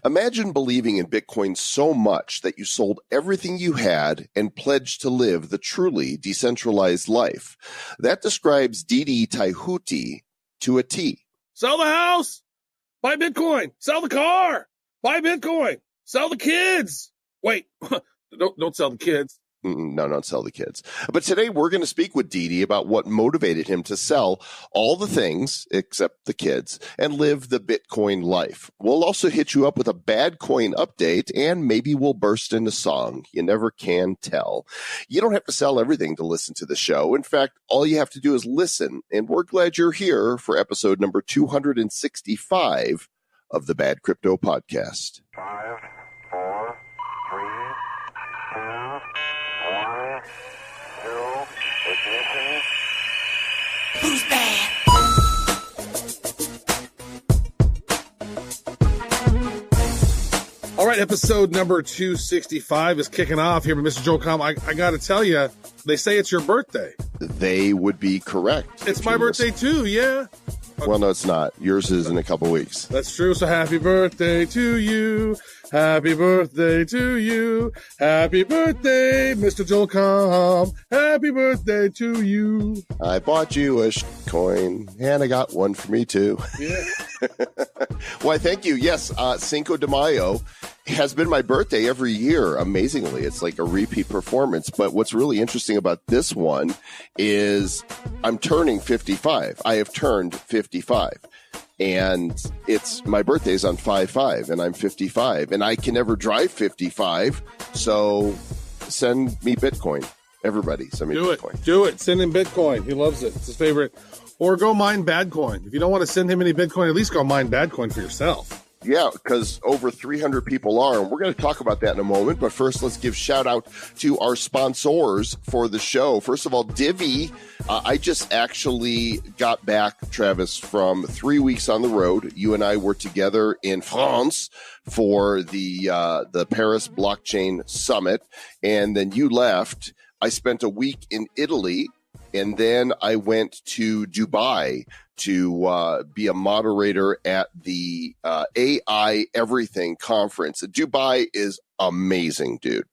Imagine believing in Bitcoin so much that you sold everything you had and pledged to live the truly decentralized life. That describes Didi Taihutti to a T. Sell the house, buy Bitcoin. Sell the car, buy Bitcoin. Sell the kids. Wait, don't sell the kids. No, don't sell the kids. But today we're going to speak with Didi about what motivated him to sell all the things except the kids and live the Bitcoin life. We'll also hit you up with a BADcoin update, and maybe we'll burst into song. You never can tell. You don't have to sell everything to listen to the show. In fact, all you have to do is listen. And we're glad you're here for episode number 265 of the Bad Crypto Podcast. 5, 4, 3, 2, 1, 0, ignition. Who's bad? All right, episode number 265 is kicking off here with Mr. Joel Comm. I got to tell you, they say it's your birthday. They would be correct. It's my birthday too, yeah. Well, no, it's not. Yours is in a couple weeks. That's true. So happy birthday to you. Happy birthday to you. Happy birthday, Mr. Joel Comm. Happy birthday to you. I bought you a coin, and I got one for me, too. Yeah. Why, thank you. Yes, Cinco de Mayo has been my birthday every year, amazingly. It's like a repeat performance. But what's really interesting about this one is I'm turning 55. I have turned 55. And it's my birthday's on 5/5, and I'm 55, and I can never drive 55. So send me Bitcoin. Everybody, send me Bitcoin. Do it. Send him Bitcoin. He loves it. It's his favorite. Or go mine BADcoin. If you don't want to send him any Bitcoin, at least go mine BADcoin for yourself. Yeah, because over 300 people are, and we're going to talk about that in a moment. But first, let's give shout out to our sponsors for the show. First of all, Divi. I just actually got back, Travis, from 3 weeks on the road. You and I were together in France for the Paris Blockchain Summit, and then you left. I spent a week in Italy, and then I went to Dubai to be a moderator at the AI Everything conference. Dubai is amazing, dude.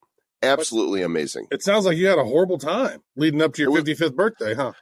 Absolutely amazing. It sounds like you had a horrible time leading up to your 55th birthday, huh?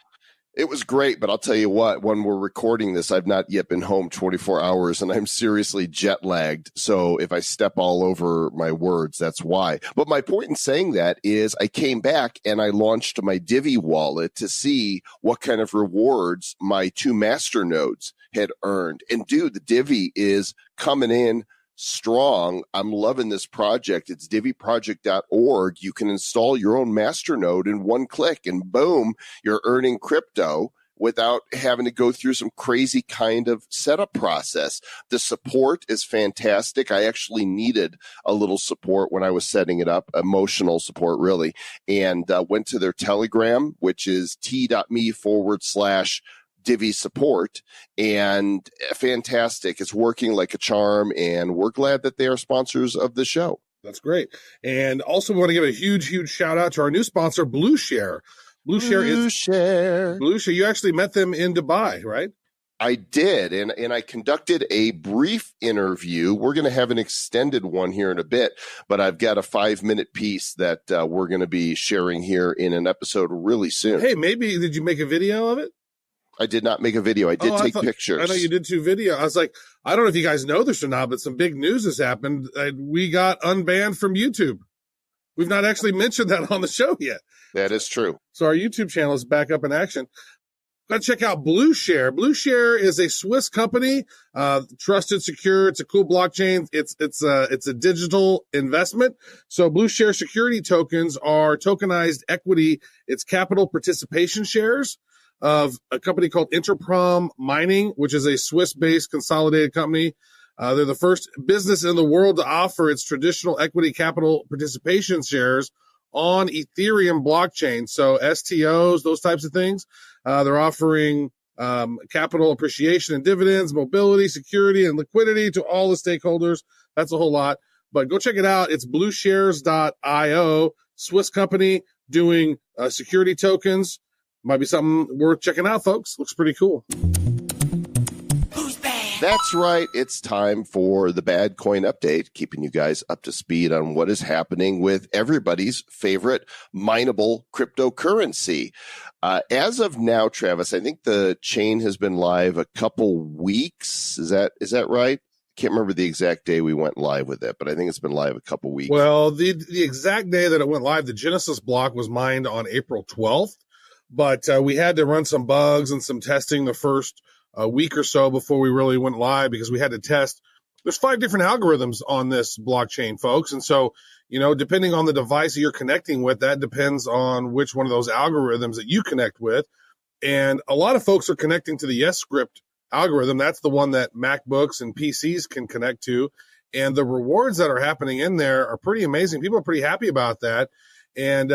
It was great, but I'll tell you what, when we're recording this, I've not yet been home 24 hours, and I'm seriously jet lagged. So if I step all over my words, that's why. But my point in saying that is I came back and I launched my Divi wallet to see what kind of rewards my 2 master nodes had earned. And dude, the Divi is coming in strong. I'm loving this project. It's diviproject.org. You can install your own masternode in one click, and boom, you're earning crypto without having to go through some crazy kind of setup process. The support is fantastic. I actually needed a little support when I was setting it up, emotional support really, and went to their Telegram, which is t.me/Divi support, and fantastic. It's working like a charm, and we're glad that they are sponsors of the show. That's great. And also we want to give a huge, huge shout out to our new sponsor, BlueShare. BlueShare. You actually met them in Dubai, right? I did, and I conducted a brief interview. We're going to have an extended one here in a bit, but I've got a 5-minute piece that we're going to be sharing here in an episode really soon. Hey, maybe did you make a video of it? I did not make a video. I did take pictures. I know you did 2 videos. I was like, I don't know if you guys know this or not, but some big news has happened. We got unbanned from YouTube. We've not actually mentioned that on the show yet. That is true. So our YouTube channel is back up in action. Got to check out BlueShare. BlueShare is a Swiss company, trusted, secure. It's a cool blockchain. It's a digital investment. So BlueShare security tokens are tokenized equity. It's capital participation shares of a company called Interprom Mining, which is a Swiss-based consolidated company. They're the first business in the world to offer its traditional equity capital participation shares on Ethereum blockchain. So STOs, those types of things. They're offering capital appreciation and dividends, mobility, security, and liquidity to all the stakeholders. That's a whole lot. But go check it out. It's blueshares.io, Swiss company doing security tokens. Might be something worth checking out, folks. Looks pretty cool. Who's bad? That's right. It's time for the BADcoin update, keeping you guys up to speed on what is happening with everybody's favorite mineable cryptocurrency. As of now, Travis, I think the chain has been live a couple weeks. Is that right? Can't remember the exact day we went live with it, but I think it's been live a couple weeks. Well, the exact day that it went live, the Genesis block was mined on April 12th, but we had to run some bugs and some testing the first week or so before we really went live, because we had to test. There's 5 different algorithms on this blockchain, folks. And so, depending on the device that you're connecting with, that depends on which one of those algorithms that you connect with. And a lot of folks are connecting to the YesScript algorithm. That's the one that MacBooks and PCs can connect to. And the rewards that are happening in there are pretty amazing. People are pretty happy about that. And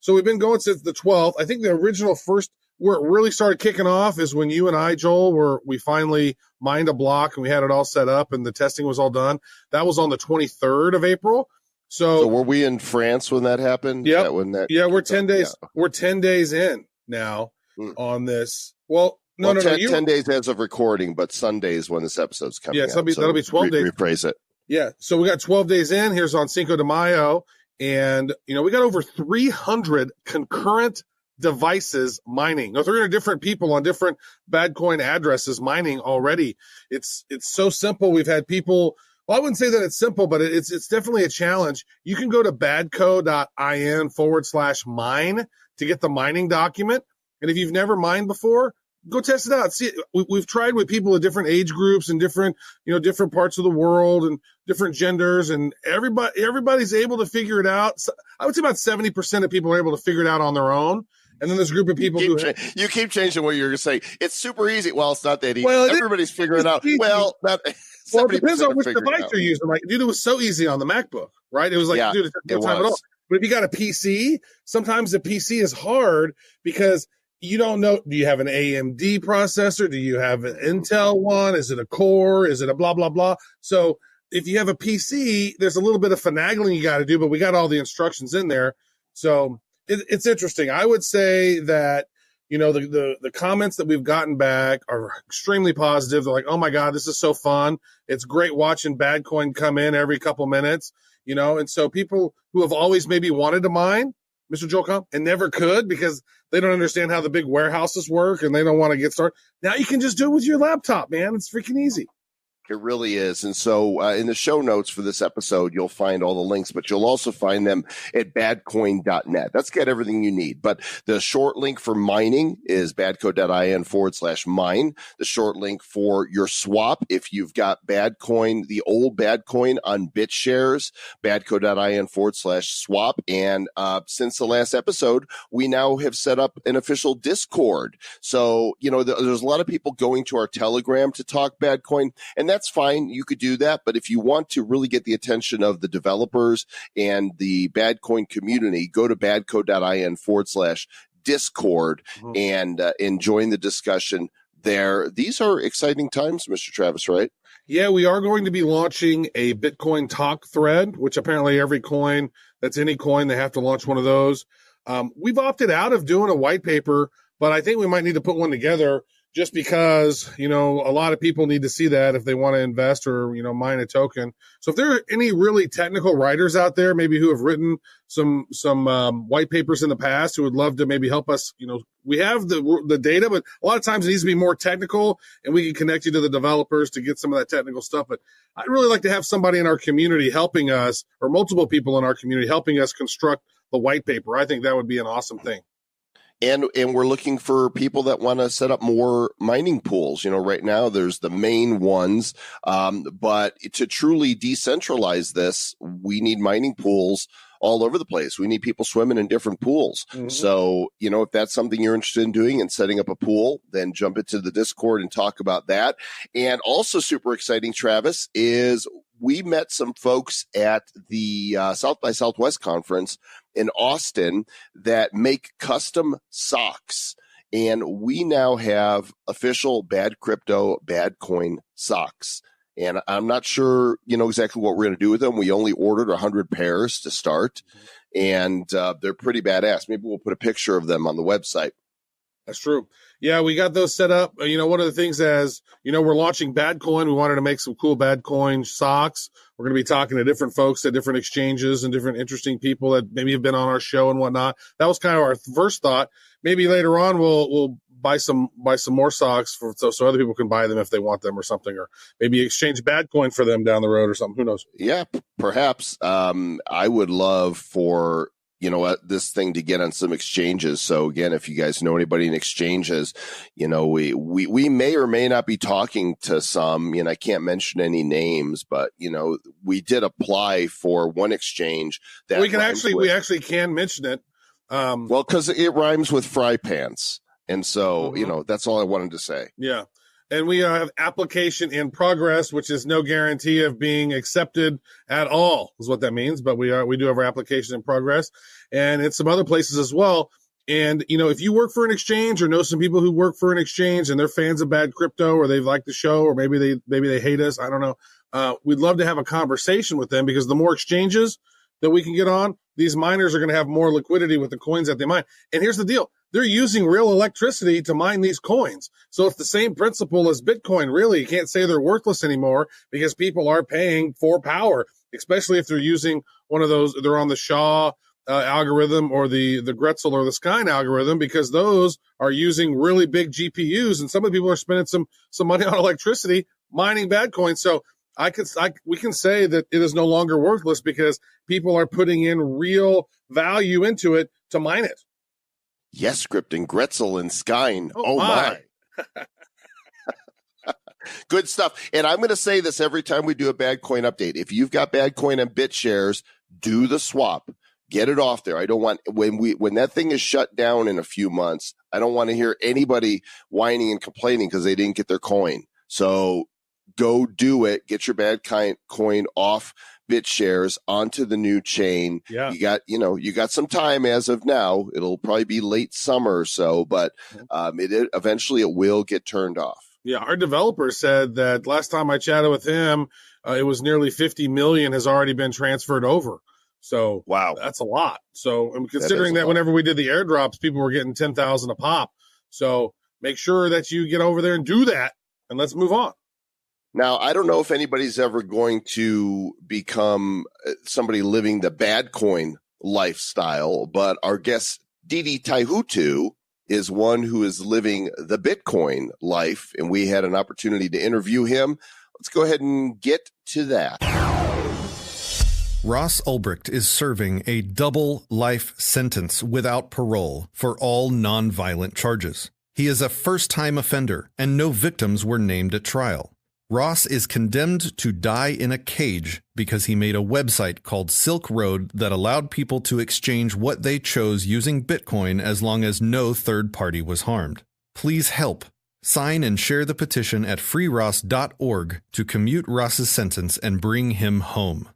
so we've been going since the 12th. I think the original first where it really started kicking off is when you and I, Joel, we finally mined a block and we had it all set up and the testing was all done. That was on the 23rd of April. So were we in France when that happened? Yeah. We're 10 days. Yeah. We're 10 days in now on this. Well, no. 10 days as of recording, but Sundays when this episode's coming out. That'll be 12 days. Rephrase it. Yeah. So we got 12 days in. Here's on Cinco de Mayo. And, we got over 300 concurrent devices mining. 300 different people on different BADcoin addresses mining already. It's so simple. We've had people, well, I wouldn't say that it's simple, but it's definitely a challenge. You can go to badco.in/mine to get the mining document. And if you've never mined before, go test it out. See, we've tried with people of different age groups and different parts of the world and different genders, and everybody's able to figure it out. So I would say about 70% of people are able to figure it out on their own. And then there's a group of people you keep changing what you're going to say. It's super easy. Well, it's not that easy. Well, everybody's figuring it out. Easy. Well, it depends on which device you're using. Like, dude, it was so easy on the MacBook, right? It was like, dude, it took no time at all. But if you got a PC, sometimes the PC is hard because you don't know, do you have an AMD processor? Do you have an Intel one? Is it a Core? Is it a blah, blah, blah? So if you have a PC, there's a little bit of finagling you got to do, but we got all the instructions in there. So it's interesting. I would say that, the comments that we've gotten back are extremely positive. They're like, oh my God, this is so fun. It's great watching BADcoin come in every couple minutes, and so people who have always maybe wanted to mine, Mr. Joel Comp, and never could because they don't understand how the big warehouses work and they don't want to get started. Now you can just do it with your laptop, man. It's freaking easy. It really is. And so in the show notes for this episode, you'll find all the links, but you'll also find them at badcoin.net. That's got everything you need. But the short link for mining is badco.in/mine. The short link for your swap, if you've got BADcoin, the old BADcoin on BitShares, badco.in/swap. And since the last episode, we now have set up an official Discord. So, there's a lot of people going to our Telegram to talk BADcoin, and that's fine. You could do that. But if you want to really get the attention of the developers and the BADcoin community, go to badco.in/Discord and join the discussion there. These are exciting times, Mr. Travis, right? Yeah, we are going to be launching a Bitcoin talk thread, which apparently every coin that's any coin, they have to launch one of those. We've opted out of doing a white paper, but I think we might need to put one together just because, a lot of people need to see that if they want to invest or, mine a token. So if there are any really technical writers out there, maybe who have written some white papers in the past who would love to maybe help us, we have the data, but a lot of times it needs to be more technical and we can connect you to the developers to get some of that technical stuff. But I'd really like to have somebody in our community helping us, or multiple people in our community helping us construct the white paper. I think that would be an awesome thing. And we're looking for people that want to set up more mining pools. Right now there's the main ones, but to truly decentralize this, we need mining pools all over the place. We need people swimming in different pools. Mm-hmm. So, if that's something you're interested in doing and setting up a pool, then jump into the Discord and talk about that. And also super exciting, Travis, is we met some folks at the South by Southwest conference in Austin that make custom socks. And we now have official Bad Crypto, BADcoin socks. And I'm not sure, exactly what we're going to do with them. We only ordered 100 pairs to start, and they're pretty badass. Maybe we'll put a picture of them on the website. That's true. Yeah, we got those set up. One of the things as, we're launching BADcoin. We wanted to make some cool BADcoin socks. We're going to be talking to different folks at different exchanges and different interesting people that maybe have been on our show and whatnot. That was kind of our first thought. Maybe later on we'll buy some more socks so other people can buy them if they want them or something, or maybe exchange BADcoin for them down the road or something. Who knows? Yeah, perhaps. I would love for this thing to get on some exchanges. So again, if you guys know anybody in exchanges, we may or may not be talking to some, I can't mention any names, but we did apply for one exchange that we actually can mention it. Well, cause it rhymes with fry pants. And so, that's all I wanted to say. Yeah. And we have application in progress, which is no guarantee of being accepted at all, is what that means. But we do have our application in progress, and it's some other places as well. And if you work for an exchange or know some people who work for an exchange and they're fans of Bad Crypto, or they like the show, or maybe they hate us, I don't know. We'd love to have a conversation with them, because the more exchanges that we can get on, these miners are going to have more liquidity with the coins that they mine. And here's the deal. They're using real electricity to mine these coins. So it's the same principle as Bitcoin. Really, you can't say they're worthless anymore, because people are paying for power, especially if they're using one of those, they're on the Shaw algorithm or the Gretzel or the Skyne algorithm, because those are using really big GPUs. And some of the people are spending some money on electricity mining BADcoin. So we can say that it is no longer worthless, because people are putting in real value into it to mine it. Yes, Script and Gretzel and Skyne. Oh my. Good stuff. And I'm going to say this every time we do a BADcoin update. If you've got BADcoin and BitShares, do the swap. Get it off there. I don't want, when that thing is shut down in a few months, I don't want to hear anybody whining and complaining because they didn't get their coin. So go do it. Get your BADcoin off BitShares onto the new chain. Yeah. You got some time as of now. It'll probably be late summer or so, but eventually it will get turned off. Yeah. Our developer said that last time I chatted with him, it was nearly 50 million has already been transferred over. So wow, that's a lot. So I'm considering that whenever we did the airdrops, people were getting 10,000 a pop. So make sure that you get over there and do that, and let's move on. Now, I don't know if anybody's ever going to become somebody living the BADcoin lifestyle, but our guest, Didi Taihutti, is one who is living the Bitcoin life, and we had an opportunity to interview him. Let's go ahead and get to that. Ross Ulbricht is serving a double life sentence without parole for all nonviolent charges. He is a first-time offender, and no victims were named at trial. Ross is condemned to die in a cage because he made a website called Silk Road that allowed people to exchange what they chose using Bitcoin as long as no third party was harmed. Please help. Sign and share the petition at freeross.org to commute Ross's sentence and bring him home.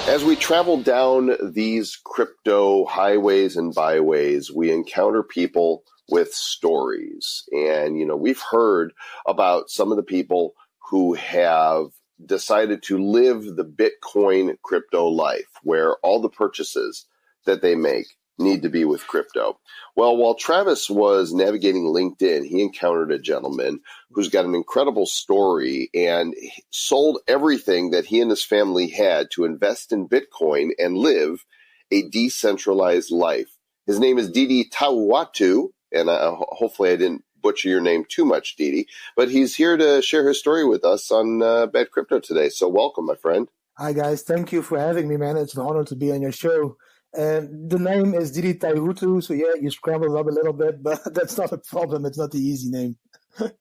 As we travel down these crypto highways and byways, we encounter people with stories. And, we've heard about some of the people who have decided to live the Bitcoin crypto life, where all the purchases that they make need to be with crypto. Well, while Travis was navigating LinkedIn, he encountered a gentleman who's got an incredible story and sold everything that he and his family had to invest in Bitcoin and live a decentralized life. His name is Didi Taihutti, and hopefully I didn't butcher your name too much, Didi, but he's here to share his story with us on Bad Crypto today. So welcome, my friend. Hi, guys. Thank you for having me, man. It's an honor to be on your show. And the name is Didi Taihutti, so yeah, you scrambled up a little bit, but that's not a problem. It's not the easy name.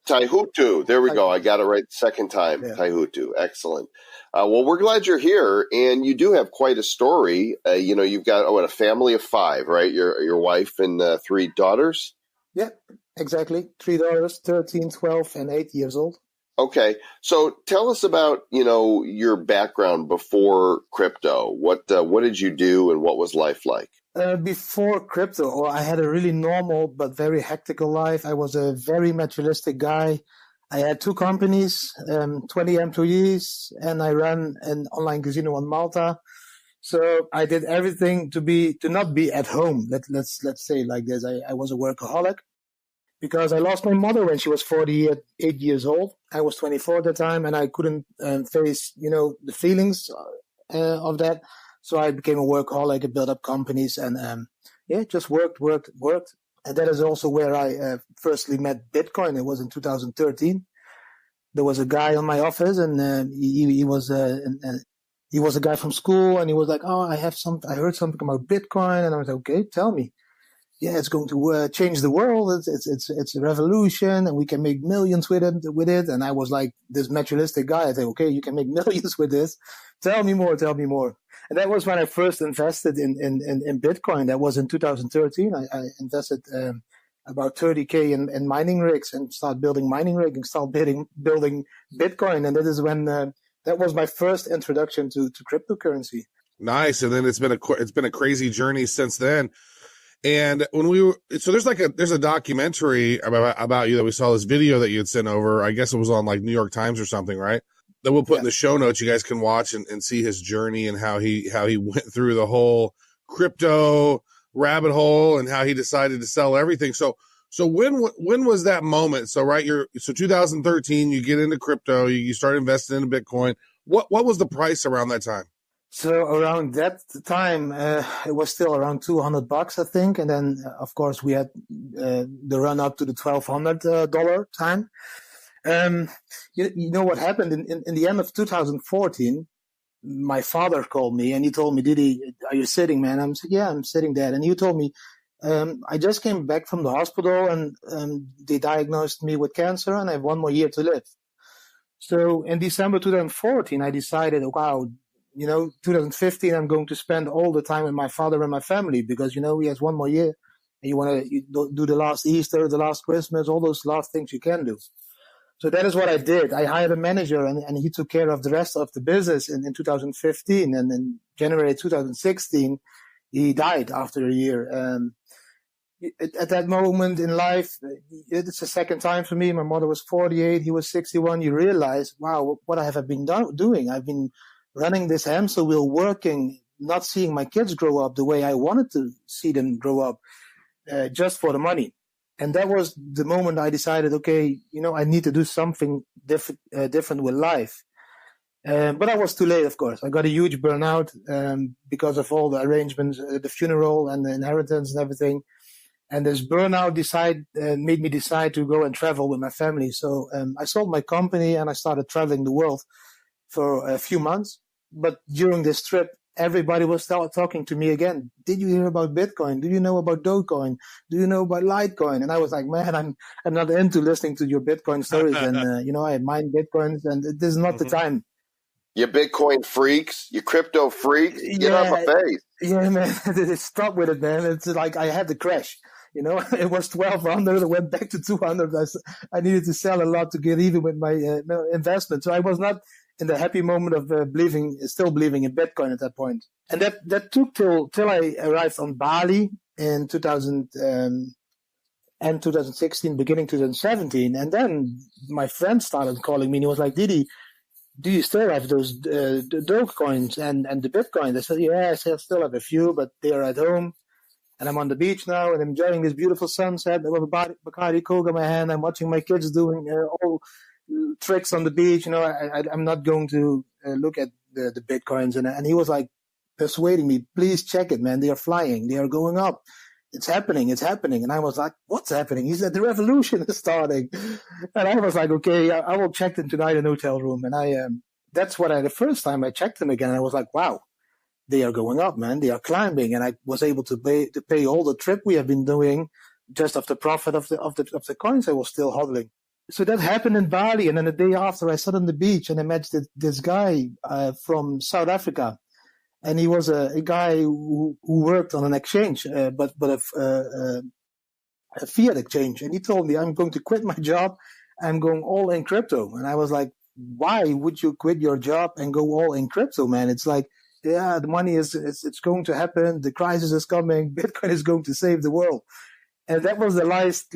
Taihutti. There we go. I got it right the second time. Yeah. Taihutti. Excellent. Well, we're glad you're here, and you do have quite a story. You've got a family of 5, right? Your wife and 3 daughters? Yeah, exactly. 3 daughters, 13, 12, and 8 years old. Okay. So tell us about, your background before crypto. What did you do and what was life like? Before crypto, I had a really normal but very hectical life. I was a very materialistic guy. I had 2 companies, 20 employees, and I ran an online casino on Malta. So I did everything to not be at home. Let's say like this. I was a workaholic because I lost my mother when she was 48 years old. I was 24 at the time, and I couldn't face, the feelings of that. So I became a workaholic. I built up companies and just worked. And that is also where I firstly met Bitcoin. It was in 2013. There was a guy on my office, and he was a guy from school, and he was like, "Oh, I heard something about Bitcoin," and I was like, "Okay, tell me." Yeah, it's going to change the world. It's a revolution, and we can make millions with it. And I was like this materialistic guy. I said, "Okay, you can make millions with this. Tell me more. And that was when I first invested in Bitcoin. That was in 2013. I invested about 30K in mining rigs and started building mining rigs and started building Bitcoin. And that is when that was my first introduction to cryptocurrency. Nice. And then it's been a crazy journey since then. And when there's a documentary about you that we saw, this video that you had sent over. I guess it was on like New York Times or something, right? That we'll put in the show notes. You guys can watch and see his journey and how he went through the whole crypto rabbit hole and how he decided to sell everything. So when was that moment? So 2013, you get into crypto, you start investing in Bitcoin. What was the price around that time? So around that time, it was still around $200, I think. And then, of course, we had the run up to the $1,200 time. You know what happened in the end of 2014? My father called me and he told me, "Didi, are you sitting, man?" I'm saying, "Yeah, I'm sitting there." And he told me, "I just came back from the hospital and they diagnosed me with cancer and I have 1 more year to live." So in December 2014, I decided, wow, 2015, I'm going to spend all the time with my father and my family because, he has 1 more year. And you want to do the last Easter, the last Christmas, all those last things you can do. So that is what I did. I hired a manager and he took care of the rest of the business in 2015. And in January 2016, he died after a year. At that moment in life, it's the second time for me. My mother was 48, he was 61. You realize, wow, what have I been doing? I've been running this hamster wheel, working, not seeing my kids grow up the way I wanted to see them grow up, just for the money. And that was the moment I decided, okay, I need to do something different with life. But I was too late, of course. I got a huge burnout because of all the arrangements, the funeral and the inheritance and everything. And this burnout made me decide to go and travel with my family. So I sold my company and I started traveling the world for a few months. But during this trip, everybody was talking to me again. "Did you hear about Bitcoin? Do you know about Dogecoin? Do you know about Litecoin?" And I was like, "Man, I'm not into listening to your Bitcoin stories." And I mine Bitcoins, and this is not the time. You Bitcoin freaks, you crypto freaks, get off my face. Yeah, man, stop with it, man. It's like I had the crash. It was 1,200. It went back to 200. I needed to sell a lot to get even with my investment. So I was not in the happy moment of still believing in Bitcoin at that point. And that took till I arrived on Bali in 2016, beginning 2017. And then my friend started calling me and he was like, "Didi, do you still have those Dogecoins and the Bitcoin?" I said, "Yeah, I still have a few, but they are at home. And I'm on the beach now and I'm enjoying this beautiful sunset with a Bacardi Coke in my hand. I'm watching my kids doing all tricks on the beach. I'm not going to look at the Bitcoins." And he was like persuading me, "Please check it, man. They are flying. They are going up. It's happening. And I was like, "What's happening?" He said, "The revolution is starting." And I was like, "Okay, I will check them tonight in a hotel room." And that's the first time I checked them again. I was like, wow, they are going up, man. They are climbing. And I was able to pay all the trip we have been doing just of the profit of the coins I was still hodling. So that happened in Bali. And then the day after, I sat on the beach and I met this guy from South Africa. And he was a guy who worked on an exchange, but a fiat exchange. And he told me, "I'm going to quit my job. I'm going all in crypto." And I was like, "Why would you quit your job and go all in crypto, man? It's like, yeah, the money it's going to happen. The crisis is coming. Bitcoin is going to save the world." And that was the last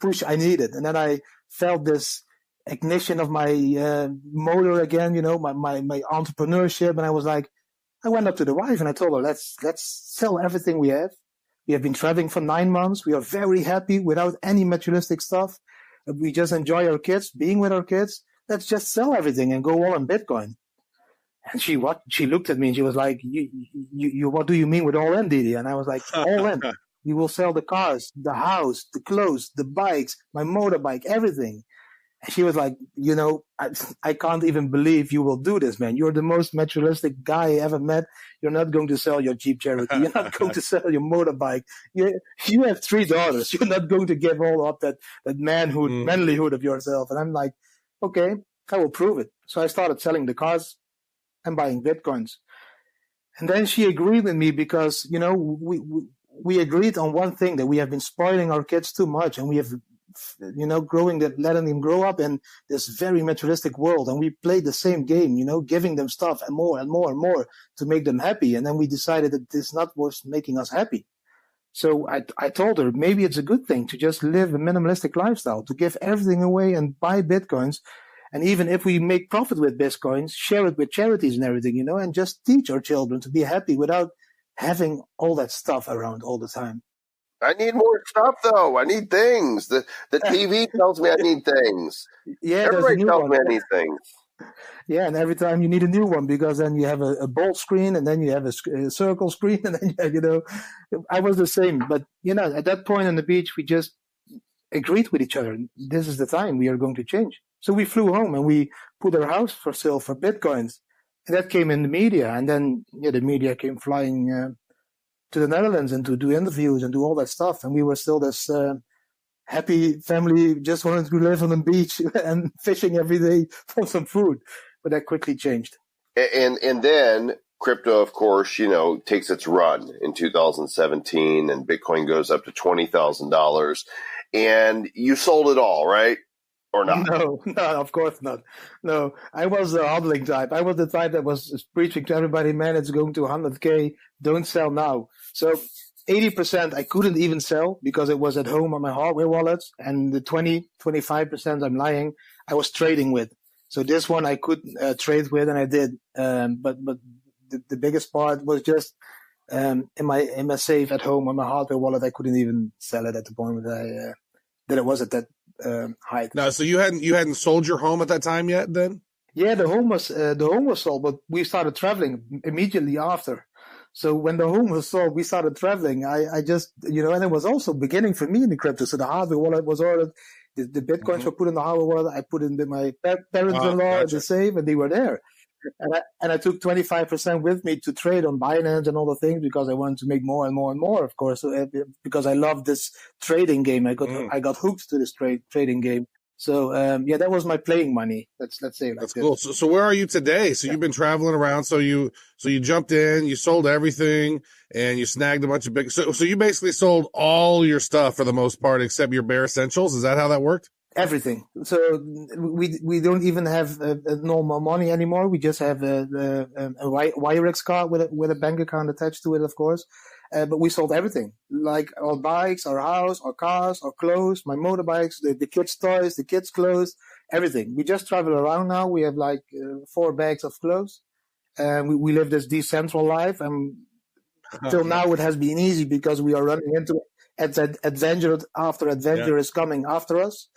push I needed. And then I felt this ignition of my motor again, my entrepreneurship. And I was like, I went up to the wife and I told her, let's sell everything we have. We have been traveling for 9 months. We are very happy without any materialistic stuff. We just enjoy our kids, being with our kids. Let's just sell everything and go all on Bitcoin. And she looked at me and she was like, you what do you mean with all in, Didi? And I was like, all in. We will sell the cars, the house, the clothes, the bikes, my motorbike, everything. And she was like, I can't even believe you will do this, man. You're the most materialistic guy I ever met. You're not going to sell your Jeep Cherokee. You're not going to sell your motorbike. You have 3 daughters. You're not going to give all up that manlyhood of yourself. And I'm like, okay, I will prove it. So I started selling the cars and buying Bitcoins. And then she agreed with me because, we agreed on one thing, that we have been spoiling our kids too much, and we have letting them grow up in this very materialistic world. And we played the same game, giving them stuff and more and more and more to make them happy. And then we decided that this not was making us happy. So I told her, maybe it's a good thing to just live a minimalistic lifestyle, to give everything away and buy Bitcoins. And even if we make profit with Bitcoins, share it with charities and everything, and just teach our children to be happy without having all that stuff around all the time. I need more stuff, though. I need things. The TV tells me I need things. Yeah, everybody tells me I need things. Yeah, and every time you need a new one, because then you have a bold screen, and then you have a circle screen, and then I was the same. But at that point on the beach, we just agreed with each other. This is the time we are going to change. So we flew home and we put our house for sale for Bitcoins, and that came in the media. And then the media came flying to the Netherlands and to do interviews and do all that stuff. And we were still this happy family, just wanted to live on the beach and fishing every day for some food. But that quickly changed. And then crypto, of course, takes its run in 2017, and Bitcoin goes up to $20,000. And you sold it all, right? Or not? No, of course not. No, I was the hodling type. I was the type that was preaching to everybody, man, it's going to 100K, don't sell now. So 80% I couldn't even sell because it was at home on my hardware wallets. And the 25% I'm lying, I was trading with. So this one I could trade with, and I did. But the biggest part was just in my safe at home on my hardware wallet. I couldn't even sell it at the point that it was at that height. No, so you hadn't sold your home at that time yet, then? Yeah, the home was sold, but we started traveling immediately after. So when the home was sold, we started traveling. I just, and it was also beginning for me in the crypto. So the hardware wallet was ordered. The Bitcoins were put in the hardware wallet. I put in my parents-in-law in the safe, and they were there. And I took 25% with me to trade on Binance and all the things, because I wanted to make more and more and more, of course, because I love this trading game. I got hooked to this trading game. So that was my playing money. Let's say that's cool. So where are you today? So you've been traveling around. So you jumped in, you sold everything, and you snagged a bunch of big. So you basically sold all your stuff for the most part, except your bare essentials. Is that how that worked? Everything. So we don't even have normal money anymore. We just have a Wirex card with a bank account attached to it, of course. But we sold everything, like our bikes, our house, our cars, our clothes, my motorbikes, the kids' toys, the kids' clothes, everything. We just travel around now. We have like 4 bags of clothes. We live this decentralized life. And till now it has been easy because we are running into adventure after adventure is coming after us.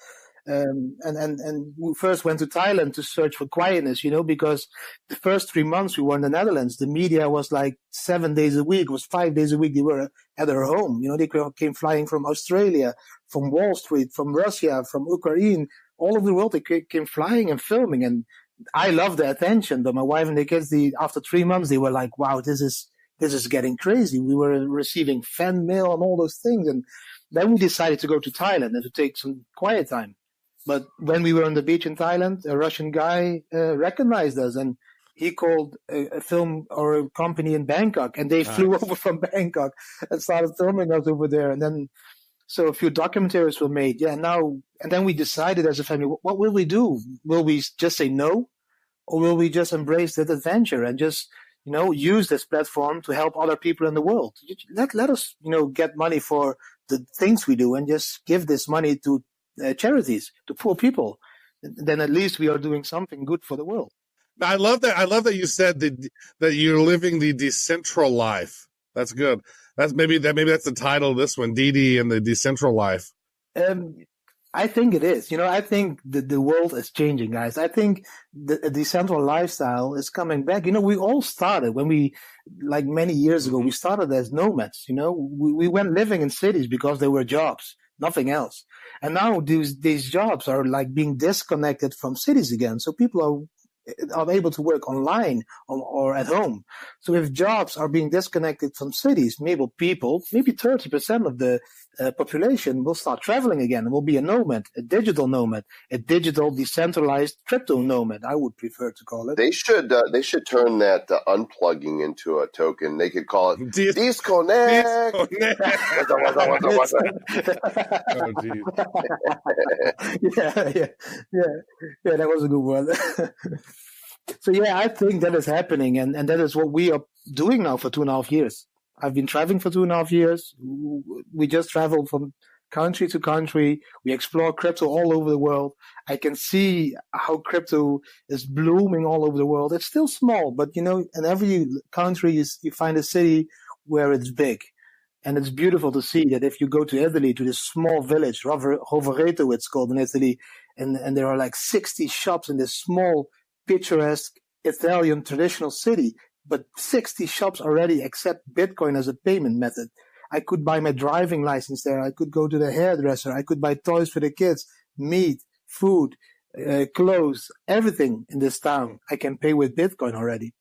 And we first went to Thailand to search for quietness, because the first 3 months we were in the Netherlands, the media was like 7 days a week, it was 5 days a week. They were at their home, they came flying from Australia, from Wall Street, from Russia, from Ukraine, all over the world. They came flying and filming, and I loved the attention. But my wife and the kids, after 3 months, they were like, wow, this is getting crazy. We were receiving fan mail and all those things. And then we decided to go to Thailand and to take some quiet time. But when we were on the beach in Thailand, a Russian guy recognized us, and he called a film or a company in Bangkok, and they flew over from Bangkok and started filming us over there. And then, so a few documentaries were made. And then we decided as a family, what will we do? Will we just say no, or will we just embrace that adventure and just, use this platform to help other people in the world? Let us, get money for the things we do, and just give this money to charities, to poor people, then at least we are doing something good for the world. I love that. I love that you said that you're living the decentral life. That's good. Maybe that's the title of this one, Didi and the decentral life. I think it is. I think the world is changing, guys. I think the decentral lifestyle is coming back. We all started when like many years ago, we started as nomads. We went living in cities because there were jobs, nothing else. And now these jobs are like being disconnected from cities again. So people are able to work online or at home. So if jobs are being disconnected from cities, maybe 30% of the population will start traveling again. It will be a nomad, a digital nomad, a digital decentralized crypto nomad, I would prefer to call it. They should turn that unplugging into a token. They could call it disconnect. Oh, geez. Yeah, that was a good one. So yeah, I think that is happening, and that is what we are doing now for 2.5 years. I've been traveling for 2.5 years. We just travel from country to country. We explore crypto all over the world. I can see how crypto is blooming all over the world. It's still small, but in every country you find a city where it's big. And it's beautiful to see that if you go to Italy, to this small village, Rovereto it's called in Italy, and there are like 60 shops in this small, picturesque Italian traditional city, but 60 shops already accept Bitcoin as a payment method. I could buy my driving license there. I could go to the hairdresser. I could buy toys for the kids, meat, food, clothes, everything in this town. I can pay with Bitcoin already.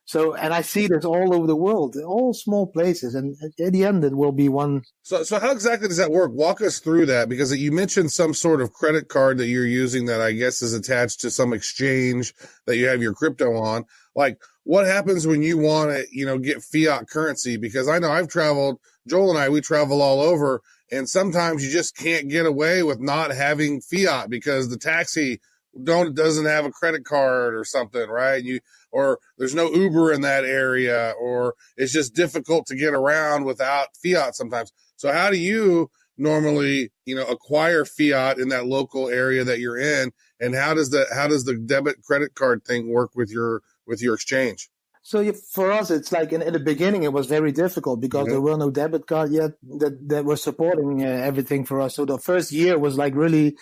So, and I see this all over the world, all small places, and at the end it will be one. So how exactly does that work? Walk us through that, because you mentioned some sort of credit card that you're using that I guess is attached to some exchange that you have your crypto on. Like, what happens when you want to, get fiat currency? Because I know I've traveled, Joel and I, we travel all over, and sometimes you just can't get away with not having fiat because the taxi doesn't have a credit card or something, right? Or there's no Uber in that area, or it's just difficult to get around without fiat sometimes. So how do you normally, acquire fiat in that local area that you're in? And how does the debit credit card thing work with your exchange? So for us, it's like in the beginning, it was very difficult because there were no debit card yet that were supporting everything for us. So the first year was like really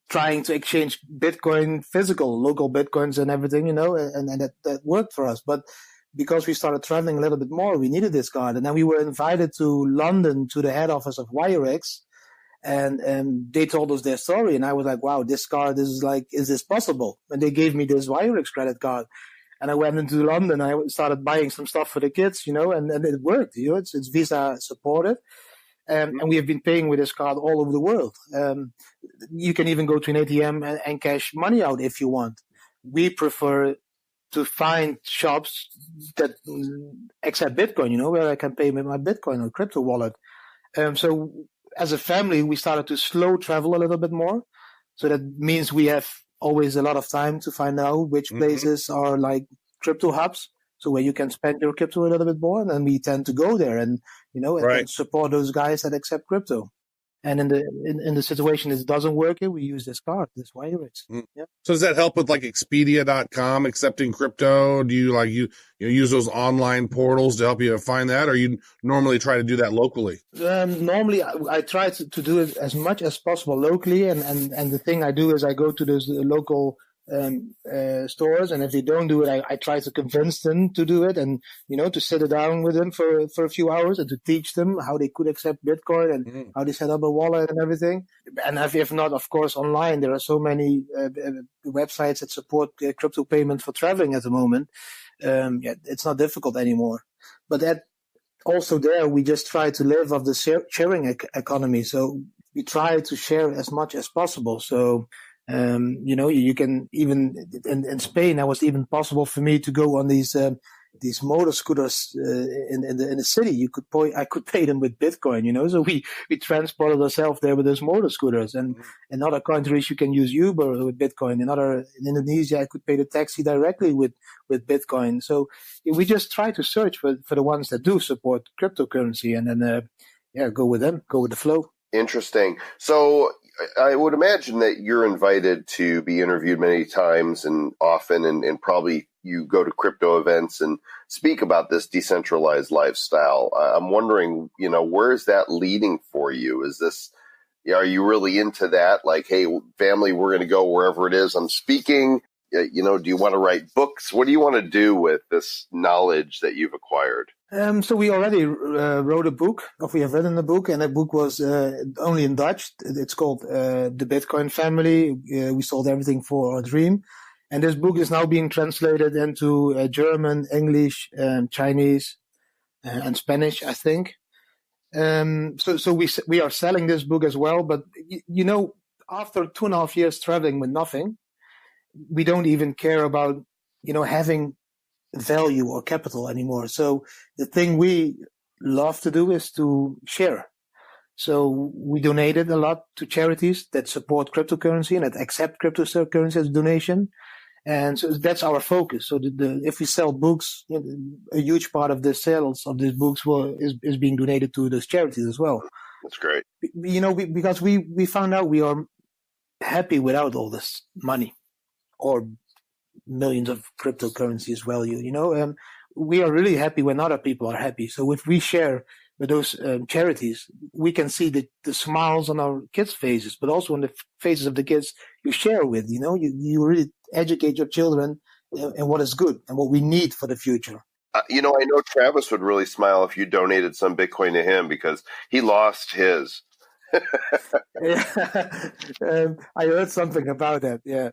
trying to exchange Bitcoin, local Bitcoins and everything, and that worked for us. But because we started traveling a little bit more, we needed this card. And then we were invited to London to the head office of Wirex, and they told us their story. And I was like, wow, this card is this possible? And they gave me this Wirex credit card. And I went into London. I started buying some stuff for the kids, and it worked. It's Visa supported. And we have been paying with this card all over the world. You can even go to an ATM and cash money out if you want. We prefer to find shops that accept Bitcoin, where I can pay with my Bitcoin or crypto wallet. So as a family, we started to slow travel a little bit more. So that means we have always a lot of time to find out which places are like crypto hubs. So where you can spend your crypto a little bit more, and then we tend to go there and and support those guys that accept crypto. And in the situation it doesn't work, we use this card, this Wirex. Yeah. So does that help with like Expedia.com accepting crypto? Do you you use those online portals to help you find that, or you normally try to do that locally? Normally I try to do it as much as possible locally, and the thing I do is I go to those local stores, and if they don't do it, I try to convince them to do it, and to sit down with them for a few hours and to teach them how they could accept Bitcoin and how they set up a wallet and everything. And if not, of course, online there are so many websites that support crypto payment for traveling at the moment. It's not difficult anymore. But also there we just try to live off the sharing economy. So we try to share as much as possible. So you can even in Spain, it was even possible for me to go on these motor scooters in the city. I could pay them with Bitcoin, So we transported ourselves there with those motor scooters. And in other countries, you can use Uber with Bitcoin. In Indonesia, I could pay the taxi directly with Bitcoin. So we just try to search for the ones that do support cryptocurrency, and then go with them, go with the flow. Interesting. So I would imagine that you're invited to be interviewed many times and often, and probably you go to crypto events and speak about this decentralized lifestyle. I'm wondering, where is that leading for you? Are you really into that? Like, hey, family, we're going to go wherever it is I'm speaking. Do you want to write books? What do you want to do with this knowledge that you've acquired? So we already wrote a book, or we have written a book, and that book was only in Dutch. It's called The Bitcoin Family. We sold everything for our dream. And this book is now being translated into German, English, Chinese, and Spanish, I think. So we are selling this book as well. But, after 2.5 years traveling with nothing, we don't even care about, having value or capital anymore. So the thing we love to do is to share. So we donated a lot to charities that support cryptocurrency and that accept cryptocurrency as a donation. And so that's our focus. So if we sell books, a huge part of the sales of these books is being donated to those charities as well. That's great. Because we found out we are happy without all this money or millions of cryptocurrencies value. We are really happy when other people are happy. So if we share with those charities, we can see the smiles on our kids' faces, but also on the faces of the kids you share with. You really educate your children in what is good and what we need for the future. I know Travis would really smile if you donated some Bitcoin to him because he lost his. I heard something about that. Yeah.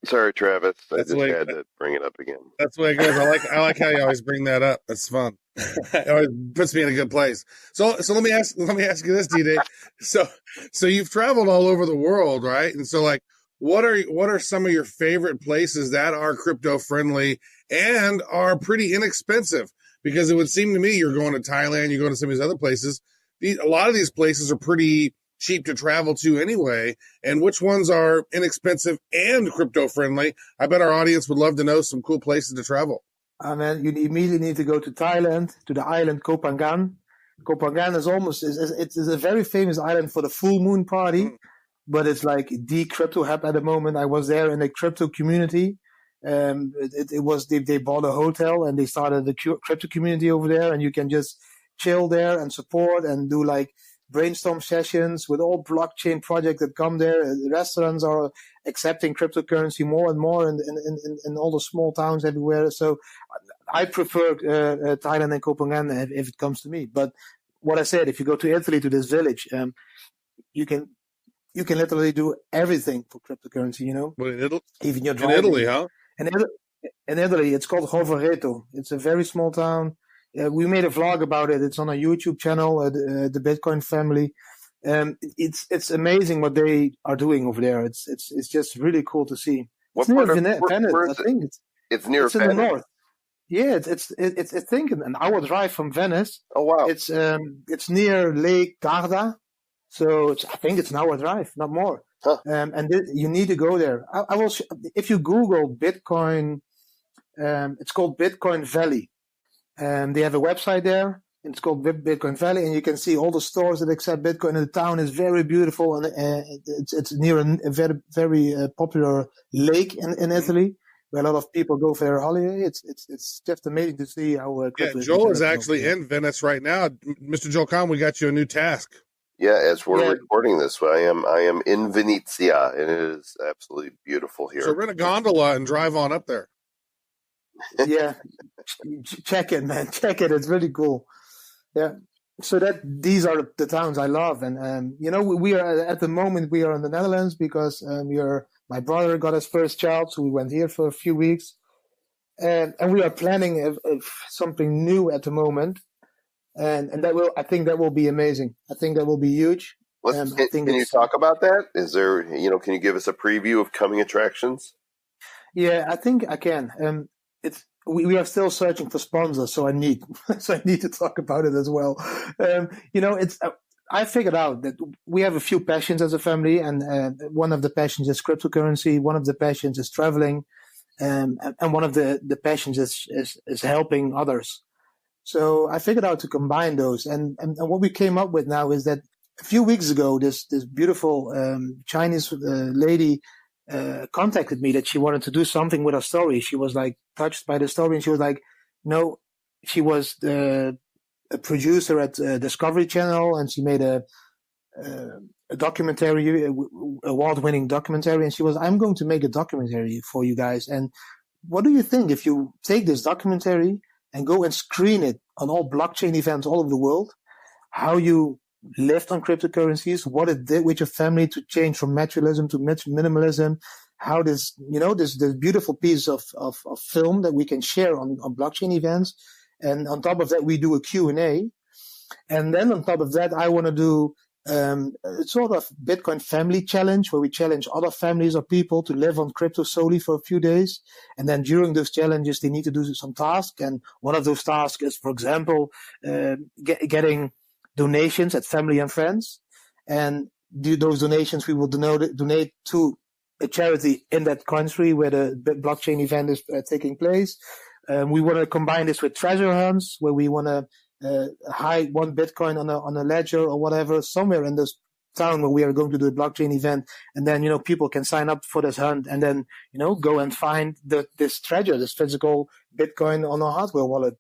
Sorry, Travis. I That's just like- had to bring it up again. That's the way it goes. I like how you always bring that up. That's fun. It always puts me in a good place. So let me ask you this, Didi. So you've traveled all over the world, right? And so what are some of your favorite places that are crypto friendly and are pretty inexpensive? Because it would seem to me you're going to Thailand, you're going to some of these other places. A lot of these places are pretty cheap to travel to anyway. And which ones are inexpensive and crypto friendly? I bet our audience would love to know some cool places to travel. Man, you immediately need to go to Thailand, to the island Koh Phangan. Koh Phangan is a very famous island for the full moon party, but it's like the crypto hub at the moment. I was there in the crypto community. They bought a hotel and they started the crypto community over there, and you can just chill there and support and do brainstorm sessions with all blockchain projects that come there. The restaurants are accepting cryptocurrency more and more in all the small towns everywhere. So I prefer Thailand and Koh Phangan if it comes to me. But what I said, if you go to Italy, to this village, you can literally do everything for cryptocurrency, But in Italy, even your in driving. Italy, huh? In Italy, it's called Rovereto. It's a very small town. We made a vlog about it. It's on our YouTube channel, the Bitcoin Family. It's amazing what they are doing over there. It's just really cool to see. What It's near part of- Venice, where I is it? think. It's near It's in the Venice. north. Yeah, it's I think an hour drive from Venice. Oh, wow. It's near Lake Garda, so I think it's an hour drive, not more. Huh. And you need to go there. I will. If you Google Bitcoin, it's called Bitcoin Valley. They have a website there, and it's called Bitcoin Valley, and you can see all the stores that accept Bitcoin. And the town is very beautiful, and it's near a very, very popular lake in Italy, where a lot of people go for their holiday. It's just amazing to see how Yeah, crypto Joel is developing actually over there. in Venice right now. Mr. Joel Kahn, we got you a new task. Yeah, as we're Yeah. recording this, I am in Venezia, and it is absolutely beautiful here. So rent a gondola and drive on up there. Yeah, check it, man. Check it. It's really cool. Yeah. So these are the towns I love, and we are at the moment we are in the Netherlands because my brother got his first child, so we went here for a few weeks, and we are planning something new at the moment, and I think that will be amazing. I think that will be huge. I think Can you talk about that? Is there, can you give us a preview of coming attractions? Yeah, I think I can. We are still searching for sponsors, so I need to talk about it as well. I figured out that we have a few passions as a family, and one of the passions is cryptocurrency, one of the passions is traveling, and one of the passions is helping others. So I figured out to combine those, and what we came up with now is that a few weeks ago, this beautiful Chinese lady contacted me that she wanted to do something with our story. She was like touched by the story, and she was like, no, she was a producer at Discovery Channel, and she made a documentary, award-winning documentary, and she was, I'm going to make a documentary for you guys. And what do you think if you take this documentary and go and screen it on all blockchain events all over the world, how you lived on cryptocurrencies, what it did with your family to change from materialism to minimalism, how this, this beautiful piece of film that we can share on blockchain events. And on top of that, we do a Q&A. And then on top of that, I want to do sort of Bitcoin family challenge, where we challenge other families or people to live on crypto solely for a few days. And then during those challenges, they need to do some tasks. And one of those tasks is, for example, getting donations at family and friends. And those donations we will donate to a charity in that country where the blockchain event is taking place. We want to combine this with treasure hunts, where we want to hide one Bitcoin on a ledger or whatever somewhere in this town where we are going to do a blockchain event. And then, people can sign up for this hunt and then, go and find this treasure, this physical Bitcoin on a hardware wallet.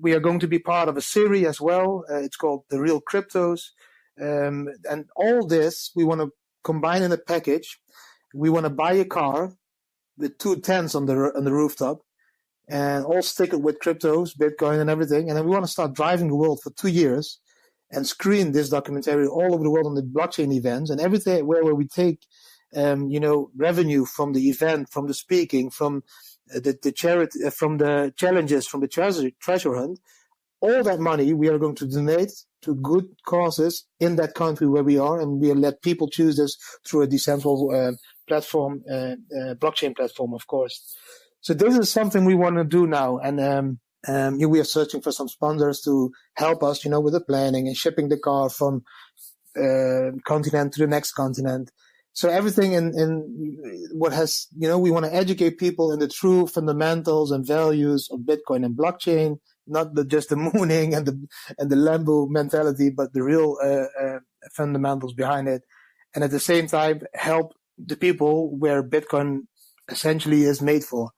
We are going to be part of a series as well. It's called The Real Cryptos. And all this we want to combine in a package. We want to buy a car with 2 tents on the rooftop, and all stick it with cryptos, Bitcoin and everything. And then we want to start driving the world for 2 years and screen this documentary all over the world on the blockchain events, and everything where we take, revenue from the event, from the speaking, from the charity, from the challenges, from the treasure hunt. All that money we are going to donate to good causes in that country where we are, and we'll let people choose this through a decentralized platform, blockchain platform, of course. So this is something we want to do now, and we are searching for some sponsors to help us, with the planning and shipping the car from continent to the next continent. So everything in what has, we want to educate people in the true fundamentals and values of Bitcoin and blockchain, not just the mooning and the Lambo mentality, but the real fundamentals behind it, and at the same time help the people where Bitcoin essentially is made for.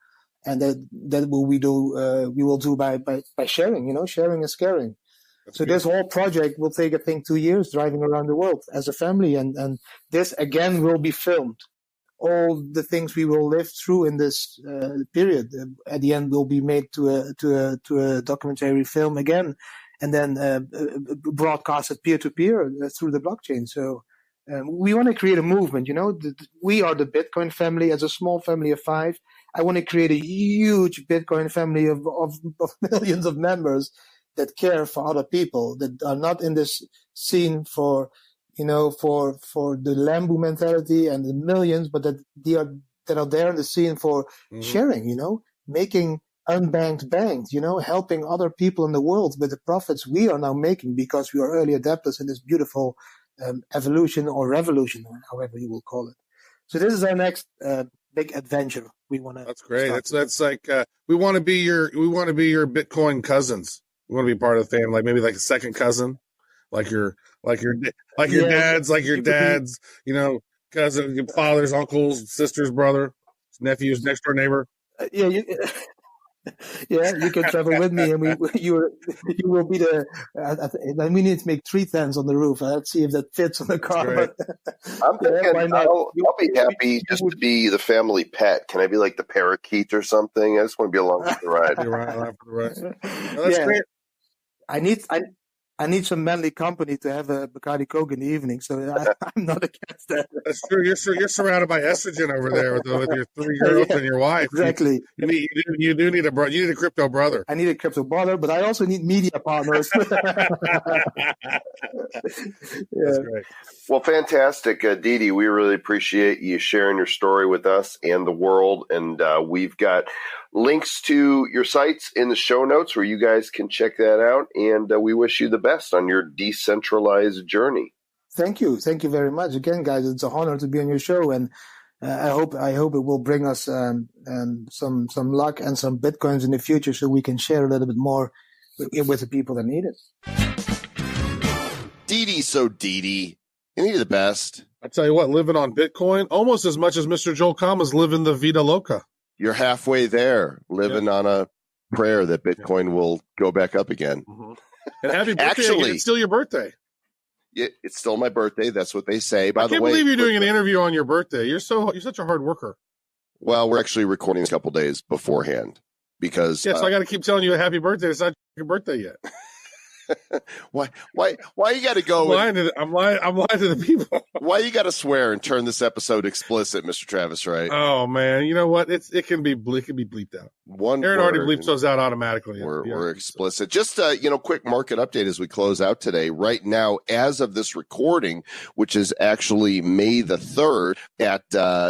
And that will we will do by sharing, sharing is caring. That's so good. This whole project will take, I think, 2 years driving around the world as a family. And this again will be filmed. All the things we will live through in this period at the end will be made to a documentary film again, and then broadcasted peer-to-peer through the blockchain. So we want to create a movement, we are the Bitcoin family as a small family of 5. I want to create a huge Bitcoin family of millions of members that care for other people, that are not in this scene for the Lambo mentality and the millions, but that are there in the scene for sharing, making unbanked banked, helping other people in the world with the profits we are now making because we are early adapters in this beautiful evolution or revolution, or however you will call it. So this is our next big adventure. We want to. That's great. That's like we want to be your Bitcoin cousins. We want to be part of the family, maybe like a second cousin, like your dad's cousin, your father's uncles, sister's brother, nephew's next door neighbor. You can travel with me, and you will be the. We need to make 3 tents on the roof. Let's see if that fits on the car. I'm thinking I'll be happy just to be the family pet. Can I be like the parakeet or something? I just want to be along for the ride. That's great. I need some manly company to have a Bacardi Coke in the evening, so I'm not against that. That's true. You're surrounded by estrogen over there with your 3 girls and your wife. Exactly. You do need a crypto brother. I need a crypto brother, but I also need media partners. That's great. Well, fantastic, Didi. We really appreciate you sharing your story with us and the world. And we've got links to your sites in the show notes where you guys can check that out. And we wish you the best on your decentralized journey. Thank you. Thank you very much. Again, guys, it's an honor to be on your show. And I hope it will bring us some luck and some Bitcoins in the future so we can share a little bit more with the people that need it. Didi, so Didi. Any of the best. I tell you what, living on Bitcoin almost as much as Mr. Joel Kama's living the Vida Loca. You're halfway there, living on a prayer that Bitcoin will go back up again. Mm-hmm. And happy birthday! Actually, it's still your birthday. It's still my birthday. That's what they say. By I the can't way, believe you're doing an interview on your birthday. You're such a hard worker. Well, we're actually recording a couple days beforehand because so I got to keep telling you a happy birthday. It's not your birthday yet. Why you got to go? I'm lying to the people. Why you got to swear and turn this episode explicit, Mr. Travis? Right? Oh man, you know what? It can be bleeped out. Aaron already bleeps those out automatically. We're explicit. Just quick market update as we close out today. Right now, as of this recording, which is actually May the 3rd at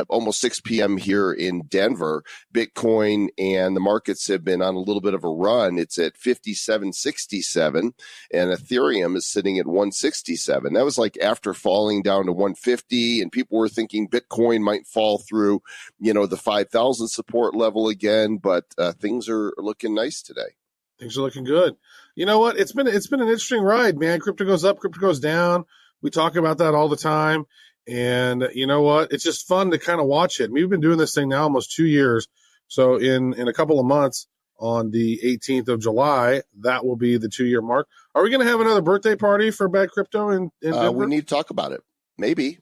almost 6 p.m. here in Denver, Bitcoin and the markets have been on a little bit of a run. It's at 57.67. And Ethereum is sitting at 167. That was like after falling down to 150, and people were thinking Bitcoin might fall through, the 5,000 support level again. But things are looking nice today. Things are looking good. You know what? It's been an interesting ride, man. Crypto goes up, crypto goes down. We talk about that all the time. And you know what? It's just fun to kind of watch it. We've been doing this thing now almost 2 years. So in a couple of months, on the 18th of July, that will be the 2-year mark. Are we going to have another birthday party for Bad Crypto in Denver? We need to talk about it. Maybe.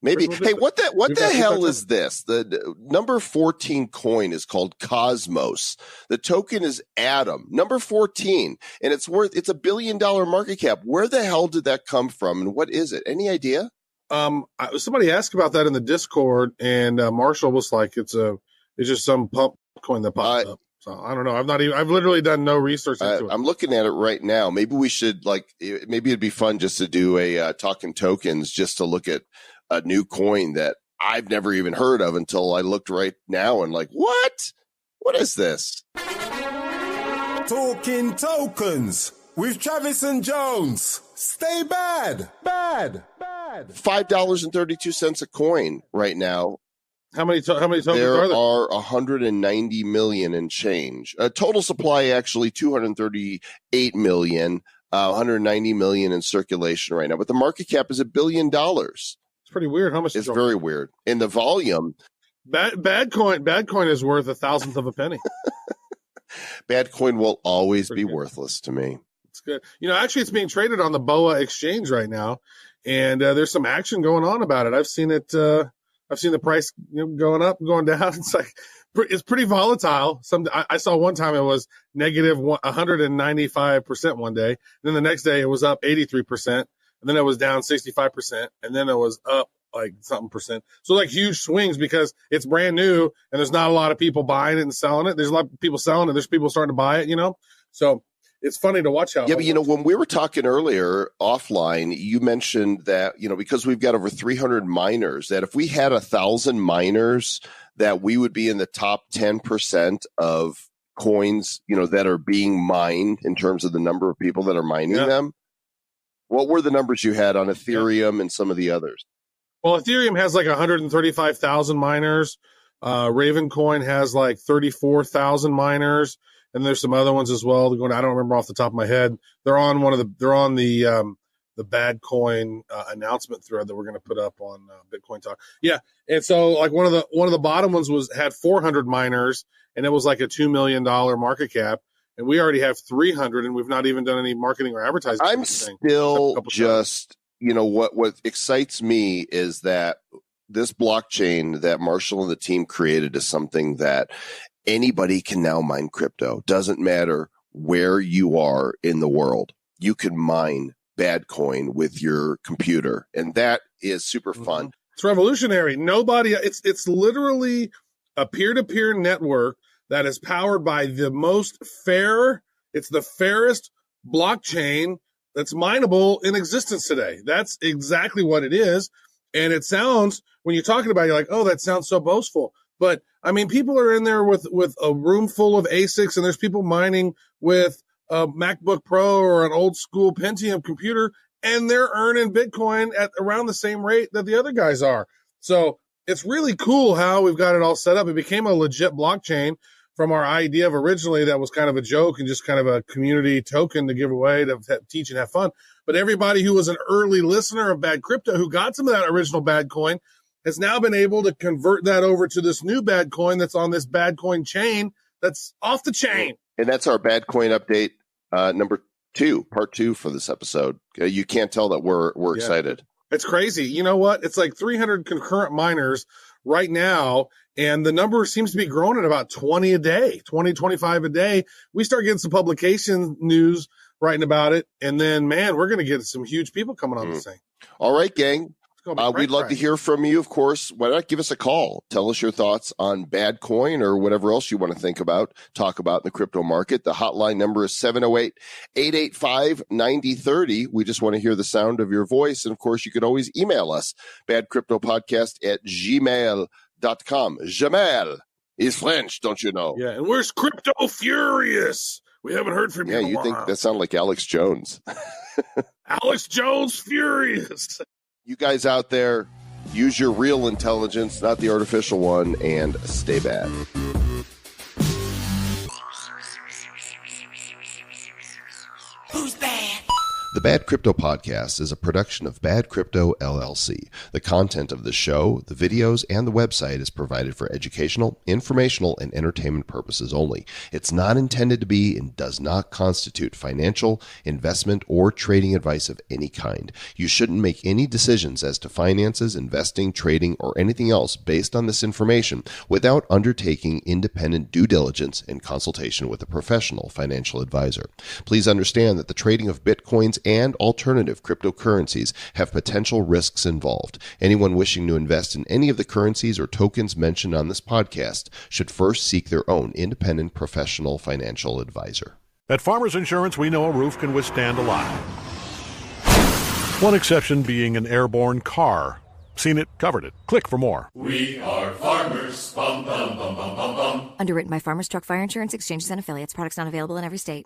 Hey, what the hell is this? The number 14 coin is called Cosmos. The token is Atom. Number 14, and it's $1 billion market cap. Where the hell did that come from, and what is it? Any idea? Somebody asked about that in the Discord, and Marshall was like, "It's just some pump coin that popped up." So I don't know. I've literally done no research into it. I'm looking at it right now. Maybe we should maybe it'd be fun just to do a talking tokens, just to look at a new coin that I've never even heard of until I looked right now and like, what is this? Talking tokens with Travis and Jones. Stay bad. $5.32 a coin right now. How many tokens there are there? Are 190 million and change. Total supply actually 238 million, 190 million in circulation right now. But the market cap is $1 billion. It's pretty weird. How much? It's very weird. In the volume, BADcoin is worth 1,000th of a penny. BADcoin will always be worthless to me. It's good. Actually, it's being traded on the BOA exchange right now, and there's some action going on about it. I've seen it. I've seen the price going up, going down. It's pretty volatile. I saw one time it was negative 195% one day. And then the next day it was up 83%. And then it was down 65%. And then it was up like something percent. So like huge swings because it's brand new and there's not a lot of people buying it and selling it. There's a lot of people selling it. There's people starting to buy it, So it's funny to watch how. Yeah, but when we were talking earlier offline, you mentioned that, because we've got over 300 miners, that if we had 1,000 miners, that we would be in the top 10% of coins, that are being mined in terms of the number of people that are mining them. What were the numbers you had on Ethereum and some of the others? Well, Ethereum has like 135,000 miners. Ravencoin has like 34,000 miners. And there's some other ones as well. I don't remember off the top of my head. They're on the BADcoin announcement thread that we're going to put up on Bitcoin Talk. Yeah, and so like one of the bottom ones had 400 miners, and it was like a $2 million market cap. And we already have 300, and we've not even done any marketing or advertising. I'm still just, what excites me is that this blockchain that Marshall and the team created is something that anybody can now mine crypto. Doesn't matter where you are in the world. You can mine BADcoin with your computer. And that is super fun. It's revolutionary. It's literally a peer-to-peer network that is powered by the most fair. It's the fairest blockchain that's mineable in existence today. That's exactly what it is. And it sounds, when you're talking about it, you're like, oh, that sounds so boastful. But I mean, people are in there with a room full of ASICs, and there's people mining with a MacBook Pro or an old school Pentium computer, and they're earning Bitcoin at around the same rate that the other guys are. So it's really cool how we've got it all set up. It became a legit blockchain. from our idea of originally that was kind of a joke and just kind of a community token to give away to teach and have fun. But everybody who was an early listener of Bad Crypto, who got some of that original BADcoin, has now been able to convert that over to this new BADcoin that's on this BADcoin chain that's off the chain. And that's our BADcoin update number 2, part 2 for this episode. You can't tell that we're excited. It's crazy. You know what? It's like 300 concurrent miners right now, and the number seems to be growing at about 20 a day, 20, 25 a day. We start getting some publication news writing about it, and then, man, we're going to get some huge people coming on this thing. All right, gang. We'd love to hear from you, of course. Why not give us a call? Tell us your thoughts on BADcoin or whatever else you want to talk about in the crypto market. The hotline number is 708-885-9030. We just want to hear the sound of your voice. And, of course, you could always email us, badcryptopodcast@gmail.com. Gmail is French, don't you know? Yeah, and where's Crypto Furious? We haven't heard from you in a you while. think that sounded like Alex Jones. Alex Jones Furious. You guys out there, use your real intelligence, not the artificial one, and stay bad. Who's bad? The Bad Crypto Podcast is a production of Bad Crypto LLC. The content of the show, the videos, and the website is provided for educational, informational, and entertainment purposes only. It's not intended to be and does not constitute financial, investment, or trading advice of any kind. You shouldn't make any decisions as to finances, investing, trading, or anything else based on this information without undertaking independent due diligence and consultation with a professional financial advisor. Please understand that the trading of Bitcoins and alternative cryptocurrencies have potential risks involved. Anyone wishing to invest in any of the currencies or tokens mentioned on this podcast should first seek their own independent professional financial advisor. At Farmers Insurance, we know a roof can withstand a lot. One exception being an airborne car. Seen it, covered it. Click for more. We are farmers. Bum, bum, bum, bum, bum, bum. Underwritten by Farmers Truck Fire Insurance Exchanges and Affiliates. Products not available in every state.